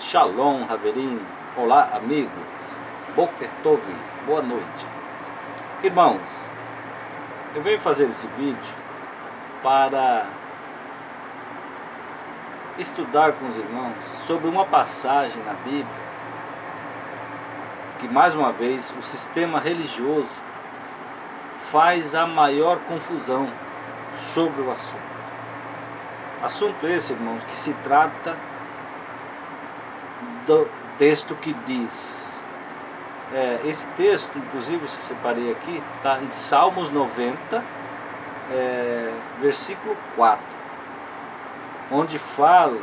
Shalom, Haverim. Olá, amigos. Boker Tov. Boa noite. Irmãos, eu venho fazer esse vídeo para estudar com os irmãos sobre uma passagem na Bíblia que, mais uma vez, o sistema religioso faz a maior confusão sobre o assunto. Assunto esse, irmãos, que se trata do texto que diz, esse texto, inclusive, eu separei aqui, está em Salmos 90, versículo 4, onde fala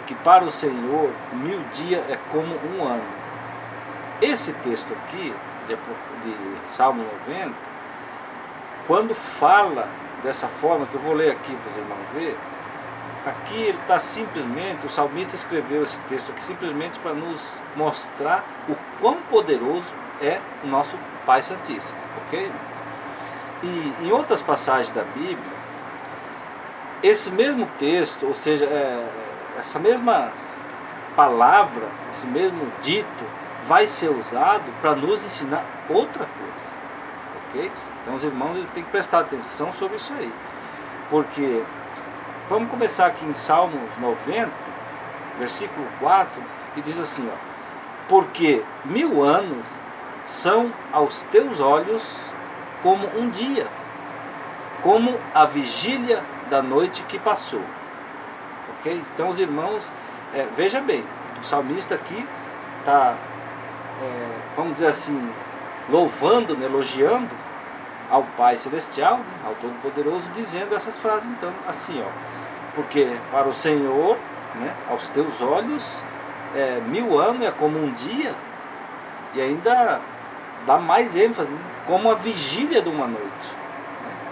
que para o Senhor 1000 dias é como um ano. Esse texto aqui, de Salmo 90, quando fala dessa forma, que eu vou ler aqui para os irmãos ver, aqui ele está simplesmente, o salmista escreveu esse texto aqui simplesmente para nos mostrar o quão poderoso é o nosso Pai Santíssimo, ok? E em outras passagens da Bíblia, esse mesmo texto, ou seja, essa mesma palavra, esse mesmo dito, vai ser usado para nos ensinar outra coisa, ok? Então os irmãos têm que prestar atenção sobre isso aí, porque vamos começar aqui em Salmos 90, versículo 4, que diz assim, ó: porque 1000 anos são aos teus olhos como um dia, como a vigília da noite que passou, ok? Então os irmãos, veja bem, o salmista aqui está, vamos dizer assim, louvando, elogiando ao Pai Celestial, ao Todo-Poderoso, dizendo essas frases, então, assim, ó: porque para o Senhor, aos teus olhos, 1000 anos é como um dia, e ainda dá mais ênfase, como a vigília de uma noite.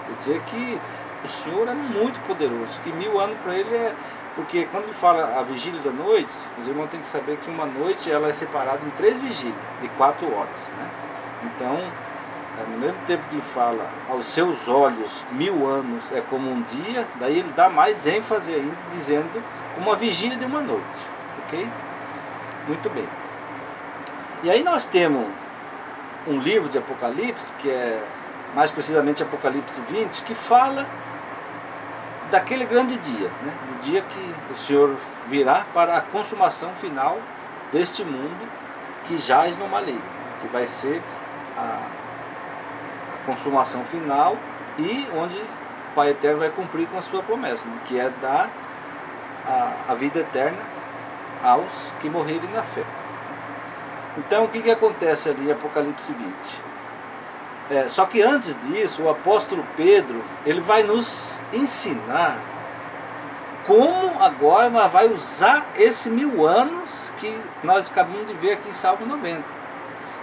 Quer dizer que o Senhor é muito poderoso, que 1000 anos para ele é... Porque quando ele fala a vigília da noite, os irmãos têm que saber que uma noite ela é separada em 3 vigílias, de 4 horas. Então, no mesmo tempo que ele fala aos seus olhos 1000 anos é como um dia, daí ele dá mais ênfase ainda, dizendo como a vigília de uma noite, ok? Muito bem. E aí nós temos um livro de Apocalipse, que é mais precisamente Apocalipse 20, que fala daquele grande dia, o dia que o Senhor virá para a consumação final deste mundo que jaz no maligno, que vai ser a consumação final, e onde o Pai Eterno vai cumprir com a sua promessa, que é dar a vida eterna aos que morrerem na fé. Então o que acontece ali em Apocalipse 20? Só que antes disso, o apóstolo Pedro, ele vai nos ensinar como agora nós vamos usar esses 1000 anos que nós acabamos de ver aqui em Salmo 90.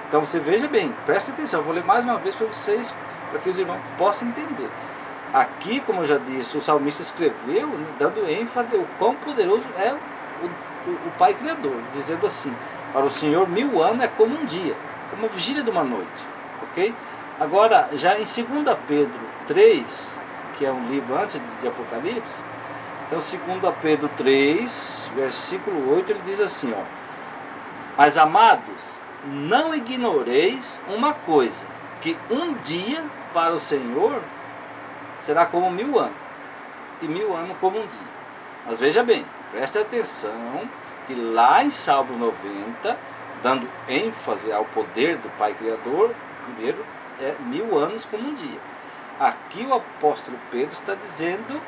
Então você veja bem, preste atenção, eu vou ler mais uma vez para vocês, para que os irmãos possam entender. Aqui, como eu já disse, o salmista escreveu, dando ênfase ao quão poderoso é o Pai Criador, dizendo assim: para o Senhor 1000 anos é como um dia, como a vigília de uma noite, ok? Agora, já em 2 Pedro 3, que é um livro antes de Apocalipse, então 2 Pedro 3, versículo 8, ele diz assim, ó: mas amados, não ignoreis uma coisa, que um dia para o Senhor será como 1000 anos, e 1000 anos como um dia. Mas veja bem, preste atenção, que lá em Salmo 90, dando ênfase ao poder do Pai Criador, primeiro, 1000 anos como um dia. Aqui o apóstolo Pedro está dizendo: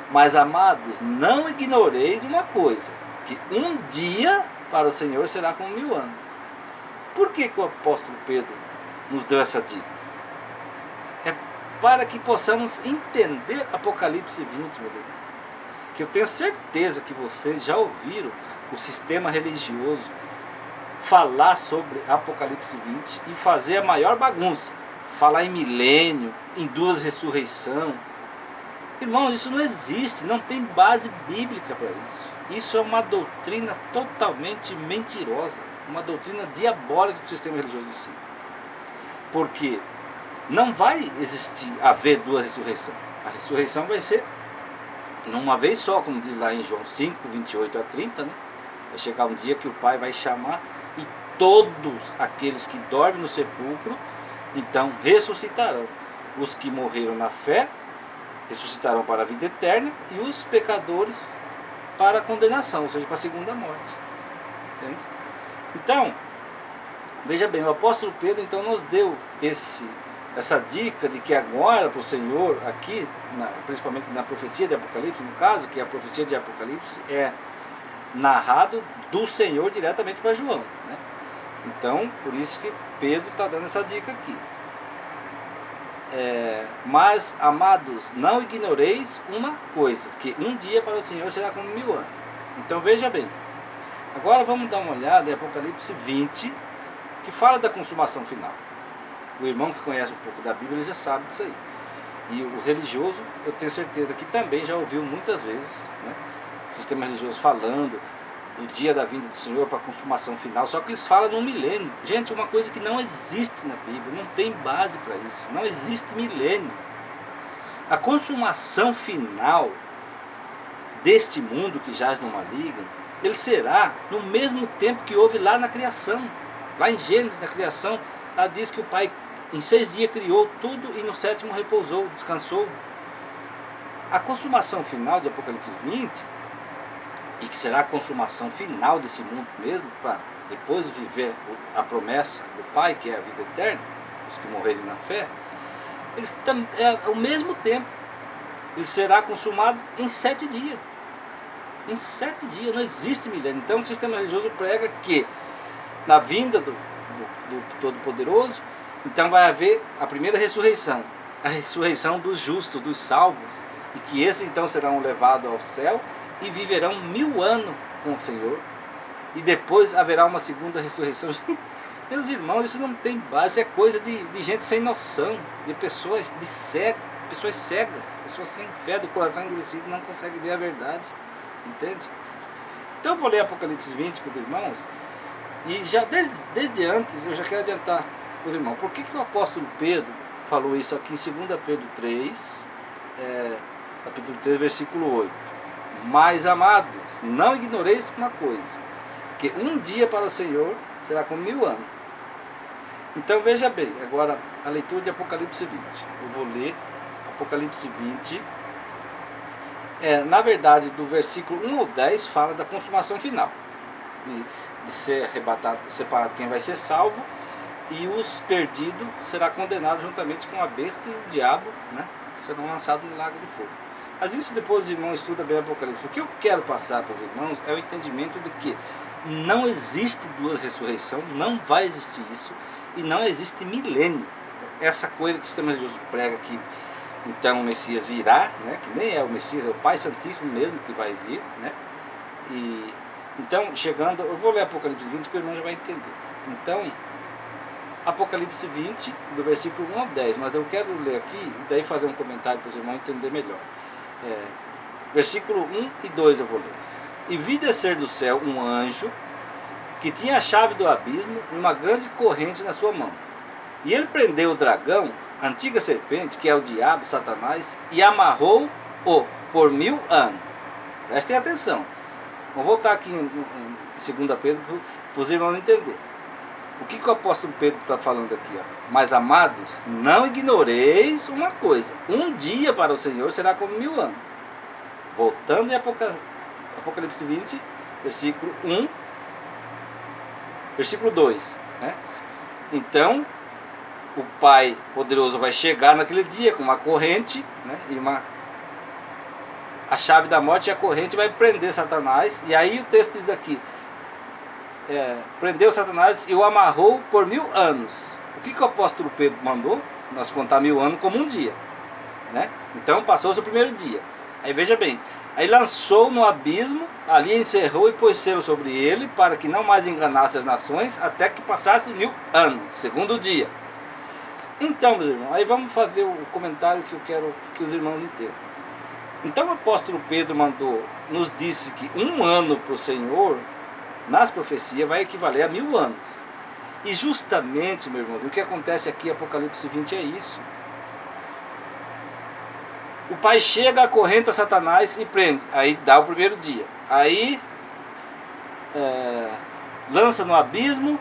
mas amados, não ignoreis uma coisa, que um dia para o Senhor será como 1000 anos. Por que o apóstolo Pedro nos deu essa dica? É para que possamos entender Apocalipse 20, meu Deus. Que eu tenho certeza que vocês já ouviram o sistema religioso falar sobre Apocalipse 20 e fazer a maior bagunça, falar em milênio, em 2 ressurreição. Irmãos, isso não existe, não tem base bíblica para isso. Isso é uma doutrina totalmente mentirosa, uma doutrina diabólica que o sistema religioso ensina. Porque não vai haver 2 ressurreições. A ressurreição vai ser numa vez só, como diz lá em João 5, 28 a 30, Vai chegar um dia que o Pai vai chamar e todos aqueles que dormem no sepulcro, então ressuscitarão. Os que morreram na fé ressuscitarão para a vida eterna e os pecadores para a condenação, ou seja, para a segunda morte. Entende? Então, veja bem, o apóstolo Pedro então nos deu essa dica de que agora para o Senhor, aqui, principalmente na profecia de Apocalipse, no caso, que a profecia de Apocalipse é narrado do Senhor diretamente para João, né? Então, por isso que Pedro está dando essa dica aqui. Mas, amados, não ignoreis uma coisa, que um dia para o Senhor será como 1000 anos. Então veja bem, agora vamos dar uma olhada em Apocalipse 20, que fala da consumação final. O irmão que conhece um pouco da Bíblia, ele já sabe disso aí. E o religioso, eu tenho certeza que também já ouviu muitas vezes, né, o sistema religioso falando do dia da vinda do Senhor para a consumação final, só que eles falam no milênio. Gente, uma coisa que não existe na Bíblia, não tem base para isso, não existe milênio. A consumação final deste mundo que jaz no maligno, ele será no mesmo tempo que houve lá na criação. Lá em Gênesis, na criação, lá diz que o Pai em 6 dias criou tudo e no 7º repousou, descansou. A consumação final de Apocalipse 20, e que será a consumação final desse mundo mesmo, para depois viver a promessa do Pai, que é a vida eterna, os que morrerem na fé, eles ao mesmo tempo, ele será consumado em 7 dias. Em 7 dias, não existe milênio. Então o sistema religioso prega que na vinda do Todo-Poderoso, então vai haver a primeira ressurreição, a ressurreição dos justos, dos salvos, e que esses então serão levados ao céu e viverão 1000 anos com o Senhor, e depois haverá uma segunda ressurreição. Meus irmãos, isso não tem base, é coisa de gente sem noção, de pessoas pessoas cegas, pessoas sem fé, do coração endurecido, não conseguem ver a verdade, entende? Então eu vou ler Apocalipse 20 para os irmãos, e já desde antes eu já quero adiantar para os irmãos, por que o apóstolo Pedro falou isso aqui em 2 Pedro 3, capítulo 3, versículo 8. Mas, amados, não ignoreis uma coisa, que um dia para o Senhor será como 1000 anos. Então veja bem, agora a leitura de Apocalipse 20. Eu vou ler Apocalipse 20. Na verdade, do versículo 1 ao 10 fala da consumação final, de ser arrebatado, separado quem vai ser salvo, e os perdidos será condenado juntamente com a besta e o diabo, né, serão lançados no lago de fogo. Mas isso depois os irmãos estudam bem o Apocalipse. O que eu quero passar para os irmãos é o entendimento de que não existe duas ressurreições, não vai existir isso, e não existe milênio. Essa coisa que o sistema religioso prega que então o Messias virá, né, que nem é o Messias, é o Pai Santíssimo mesmo que vai vir, né? E então, chegando, eu vou ler Apocalipse 20 que o irmão já vai entender. Então, Apocalipse 20, do versículo 1 ao 10, mas eu quero ler aqui e daí fazer um comentário para os irmãos entender melhor. Versículo 1 e 2 eu vou ler. E vi descer do céu um anjo que tinha a chave do abismo e uma grande corrente na sua mão. E ele prendeu o dragão, a antiga serpente, que é o diabo, Satanás, e amarrou-o por 1000 anos. Prestem atenção. Vamos voltar aqui em 2 Pedro para os irmãos entenderem. O que o apóstolo Pedro está falando aqui? Ó? Mas, amados, não ignoreis uma coisa. Um dia para o Senhor será como 1000 anos. Voltando em Apocalipse 20, versículo 1, versículo 2. Né? Então, o Pai poderoso vai chegar naquele dia com uma corrente, né, e a chave da morte e a corrente vai prender Satanás. E aí o texto diz aqui, prendeu Satanás e o amarrou por 1000 anos. O que o apóstolo Pedro mandou? Nós contar 1000 anos como um dia, né? Então passou-se o primeiro dia. Aí veja bem, aí lançou no abismo, ali encerrou e pôs selo sobre ele, para que não mais enganasse as nações, até que passasse 1000 anos, segundo dia. Então, meus irmãos, aí vamos fazer o comentário que eu quero que os irmãos entendam. Então o apóstolo Pedro nos disse que 1 ano para o Senhor, nas profecias, vai equivaler a 1000 anos. E justamente, meu irmão, o que acontece aqui em Apocalipse 20 é isso. O Pai chega, acorrenta Satanás e prende. Aí dá o primeiro dia. Aí lança no abismo,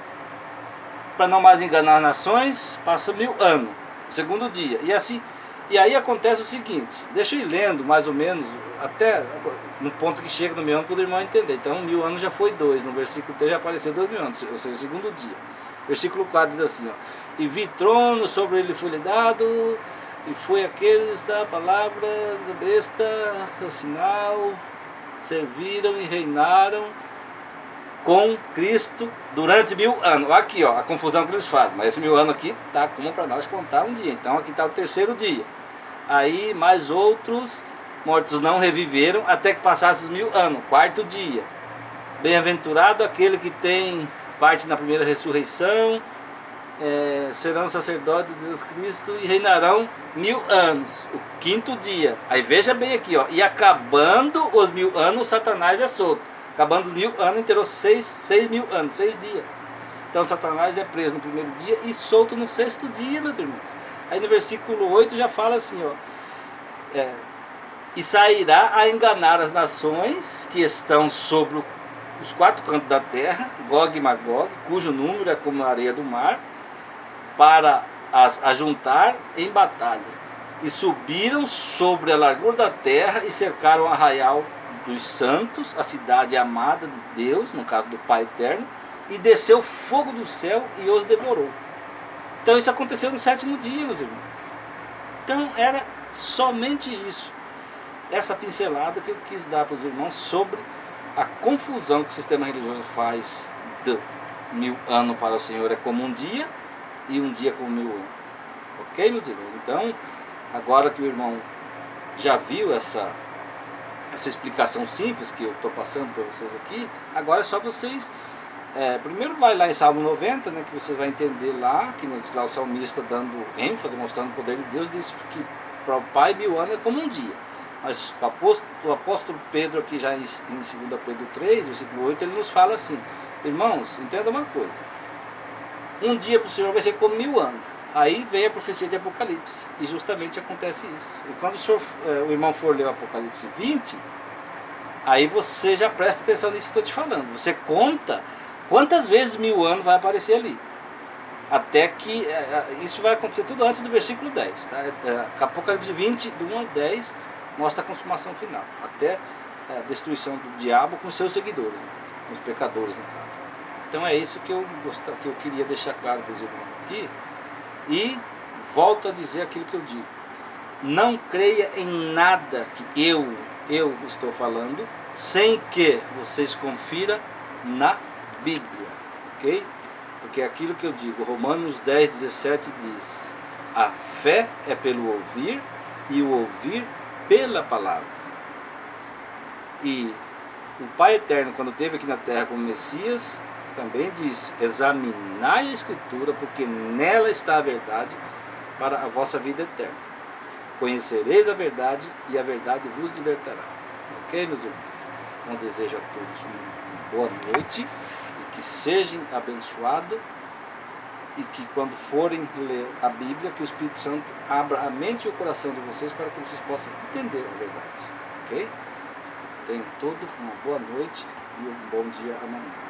para não mais enganar as nações, passa 1000 anos, segundo dia. E assim, e aí acontece o seguinte, deixa eu ir lendo mais ou menos, até no ponto que chega no 1000 anos para o irmão entender. Então 1000 anos já foi 2, no versículo 3 já apareceu 2000 anos, ou seja, segundo dia. Versículo 4 diz assim, ó, e vi trono, sobre ele foi lhe dado, e foi aqueles da palavra, da besta, o sinal, serviram e reinaram com Cristo durante 1000 anos. Aqui, ó, a confusão que eles fazem. Mas esse 1000 anos aqui tá como para nós contar um dia. Então aqui está o terceiro dia. Aí mais outros mortos não reviveram até que passasse os 1000 anos. Quarto dia. Bem-aventurado aquele que tem parte na primeira ressurreição. Serão sacerdotes de Deus Cristo e reinarão 1000 anos. O quinto dia. Aí veja bem aqui, ó. E acabando os 1000 anos, Satanás é solto. Acabando os 1000 anos, inteirou 6.000 anos, 6 dias. Então Satanás é preso no primeiro dia e solto no sexto dia, meus irmãos. Aí no versículo 8 já fala assim, ó. E sairá a enganar as nações que estão sobre os 4 cantos da terra, Gog e Magog, cujo número é como a areia do mar, para as ajuntar em batalha. E subiram sobre a largura da terra e cercaram o arraial dos santos, a cidade amada de Deus, no caso do Pai Eterno, e desceu fogo do céu e os devorou. Então isso aconteceu no 7º dia, meus irmãos. Então era somente isso, essa pincelada que eu quis dar para os irmãos sobre a confusão que o sistema religioso faz de 1000 anos para o Senhor é como um dia e um dia como 1000 anos. Ok, meus irmãos? Então, agora que o irmão já viu essa explicação simples que eu estou passando para vocês aqui, agora é só vocês, primeiro vai lá em Salmo 90, né, que vocês vão entender lá, que diz lá o salmista dando ênfase, mostrando o poder de Deus, diz que para o Pai 1000 anos é como um dia. Mas o apóstolo Pedro aqui já em 2 Pedro 3, versículo 8, ele nos fala assim, irmãos, entenda uma coisa, um dia para o Senhor vai ser como 1000 anos. Aí vem a profecia de Apocalipse, e justamente acontece isso. E quando o irmão for ler o Apocalipse 20, aí você já presta atenção nisso que eu estou te falando. Você conta quantas vezes 1000 anos vai aparecer ali. Até que, isso vai acontecer tudo antes do versículo 10. Tá? Apocalipse 20, do 1 ao 10, mostra a consumação final. Até a destruição do diabo com seus seguidores, né? Com os pecadores no caso. Então é isso que eu queria deixar claro para os irmãos aqui. E volto a dizer aquilo que eu digo. Não creia em nada que eu estou falando, sem que vocês confiram na Bíblia. Ok? Porque é aquilo que eu digo, Romanos 10, 17 diz, a fé é pelo ouvir e o ouvir pela palavra. E o Pai Eterno, quando esteve aqui na terra como Messias, também diz, examinai a Escritura, porque nela está a verdade para a vossa vida eterna. Conhecereis a verdade e a verdade vos libertará. Ok, meus irmãos? Então desejo a todos uma boa noite e que sejam abençoados e que quando forem ler a Bíblia, que o Espírito Santo abra a mente e o coração de vocês para que vocês possam entender a verdade. Ok? Tenham todos uma boa noite e um bom dia amanhã.